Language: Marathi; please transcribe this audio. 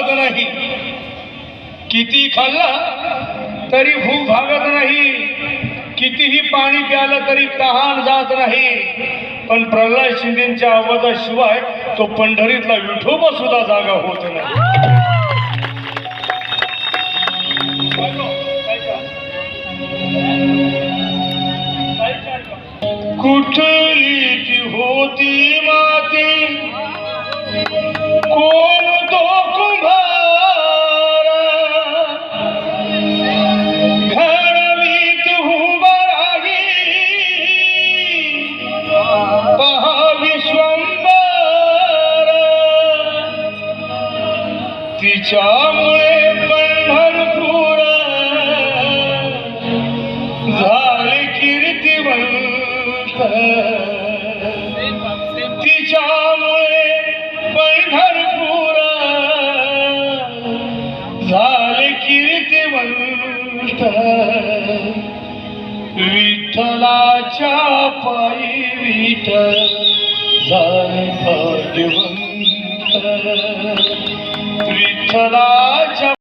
भागत नाही, किती खाल्ला तरी भूक भागत नाही, कितीही पाणी प्यालं तरी तहान जात नाही. पण प्रल्हाद शिंदेच्या आवाजाशिवाय तो पंढरीतला विठोबा सुद्धा जागा होत नाही. कुठली ती होती माती, कोण तो कुंभार, घडवीत उभा राही पहा विश्वंभर. तिच्यामुळे पंढरपूर झाले कीर्तिवंत. तिच्यामुळे पंढरपूर झाले कीर्तिवंत. विठ्ठलाच्या पायी विठ्ठल झाले भाग्यवंत. विठ्ठलाच्या